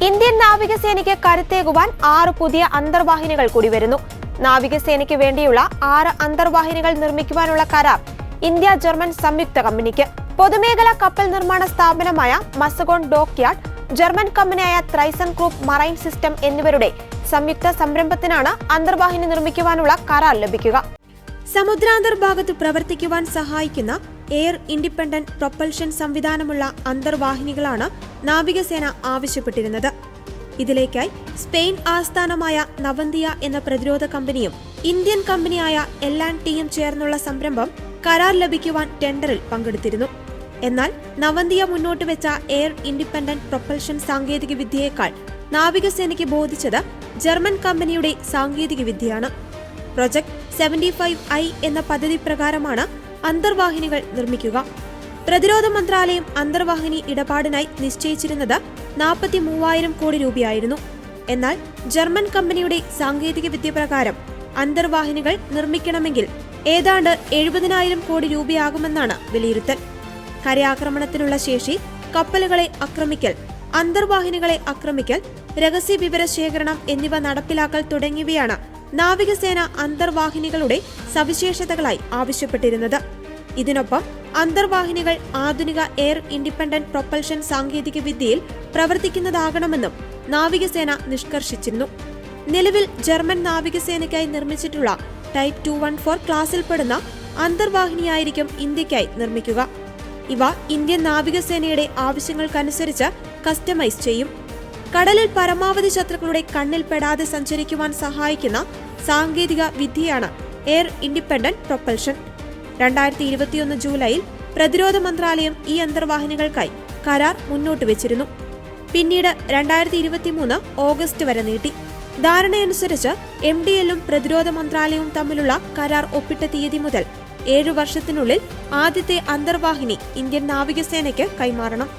Indian നാവികസേനയ്ക്ക് കരുത്തേകുവാൻ 6 പുതിയ അന്തർവാഹിനികൾ കൂടി വരുന്നു. നാവികസേനയ്ക്ക് വേണ്ടിയുള്ള 6 അന്തർവാഹിനികൾ നിർമ്മിക്കുവാനുള്ള കരാർ ഇന്ത്യ ജർമ്മൻ സംയുക്ത കമ്പനിക്ക്. പൊതുമേഖലാ കപ്പൽ നിർമ്മാണ സ്ഥാപനമായ മസഗോൺ ഡോക്യാർഡ്, ജർമ്മൻ കമ്പനിയായ ത്രൈസൺ ഗ്രൂപ്പ് മറൈൻ സിസ്റ്റം എന്നിവരുടെ സംയുക്ത സംരംഭത്തിനാണ് അന്തർവാഹിനി നിർമ്മിക്കുവാനുള്ള കരാർ ലഭിക്കുക. സമുദ്രാന്തർഭാഗത്ത് പ്രവർത്തിക്കുവാൻ സഹായിക്കുന്ന എയർ ഇൻഡിപെൻഡന്റ് പ്രൊപ്പൽഷൻ സംവിധാനമുള്ള അന്തർവാഹിനികളാണ് നാവികസേന ആവശ്യപ്പെട്ടിരുന്നത്. ഇതിലേക്കായി സ്പെയിൻ ആസ്ഥാനമായ നവന്തിയ എന്ന പ്രതിരോധ കമ്പനിയും ഇന്ത്യൻ കമ്പനിയായ L&Tയും ചേർന്നുള്ള സംരംഭം കരാർ ലഭിക്കുവാൻ ടെൻഡറിൽ പങ്കെടുത്തിരുന്നു. എന്നാൽ നവന്തിയ മുന്നോട്ട് വെച്ച എയർ ഇൻഡിപെൻഡന്റ് പ്രൊപ്പൽഷൻ സാങ്കേതിക വിദ്യയേക്കാൾ നാവികസേനയ്ക്ക് ബോധിച്ചത് ജർമ്മൻ കമ്പനിയുടെ സാങ്കേതിക വിദ്യയാണ്. പ്രൊജക്ട് 75I എന്ന പദ്ധതി പ്രകാരമാണ് അന്തർവാഹിനികൾ നിർമ്മിക്കുക. പ്രതിരോധ മന്ത്രാലയം അന്തർവാഹിനി ഇടപാടിനായി നിശ്ചയിച്ചിരുന്നത് 43,000 കോടി രൂപയായിരുന്നു. എന്നാൽ ജർമ്മൻ കമ്പനിയുടെ സാങ്കേതിക വിദ്യ പ്രകാരം അന്തർവാഹിനികൾ നിർമ്മിക്കണമെങ്കിൽ ഏതാണ്ട് 70,000 കോടി രൂപയാകുമെന്നാണ് വിലയിരുത്തൽ. കരയാക്രമണത്തിനുള്ള ശേഷി, കപ്പലുകളെ ആക്രമിക്കൽ, അന്തർവാഹിനികളെ ആക്രമിക്കൽ, രഹസ്യ വിവര ശേഖരണം എന്നിവ നടപ്പിലാക്കൽ തുടങ്ങിയവയാണ് നാവികസേന അന്തർവാഹിനികളുടെ സവിശേഷതകളായി ആവശ്യപ്പെട്ടിരുന്നത്. ഇതിനൊപ്പം അന്തർവാഹിനികൾ ആധുനിക എയർ ഇൻഡിപെൻഡന്റ് പ്രൊപ്പൽഷൻ സാങ്കേതിക വിദ്യയിൽ പ്രവർത്തിക്കുന്നതാകണമെന്നും നാവികസേന നിഷ്കർഷിച്ചിരുന്നു. നിലവിൽ ജർമ്മൻ നാവികസേനയ്ക്കായി നിർമ്മിച്ചിട്ടുള്ള ടൈപ്പ് 214 ക്ലാസിൽപ്പെടുന്ന അന്തർവാഹിനിയായിരിക്കും ഇന്ത്യയ്ക്കായി നിർമ്മിക്കുക. ഇവ ഇന്ത്യൻ നാവികസേനയുടെ ആവശ്യങ്ങൾക്കനുസരിച്ച് കസ്റ്റമൈസ് ചെയ്യും. കടലിൽ പരമാവധി ശത്രുക്കളുടെ കണ്ണിൽ പെടാതെ സഞ്ചരിക്കുവാൻ സഹായിക്കുന്ന സാങ്കേതിക വിദ്യയാണ് എയർ ഇൻഡിപെൻഡന്റ് പ്രൊപ്പൽഷൻ. 2021 ജൂലൈയിൽ പ്രതിരോധ മന്ത്രാലയം ഈ അന്തർവാഹിനികൾക്കായി കരാർ മുന്നോട്ട് വെച്ചിരുന്നു. പിന്നീട് 2023 ഓഗസ്റ്റ് വരെ നീട്ടി. ധാരണയനുസരിച്ച് MDLഉം പ്രതിരോധ മന്ത്രാലയവും തമ്മിലുള്ള കരാർ ഒപ്പിട്ട തീയതി മുതൽ 7 വർഷത്തിനുള്ളിൽ ആദ്യത്തെ അന്തർവാഹിനി ഇന്ത്യൻ നാവികസേനയ്ക്ക് കൈമാറണം.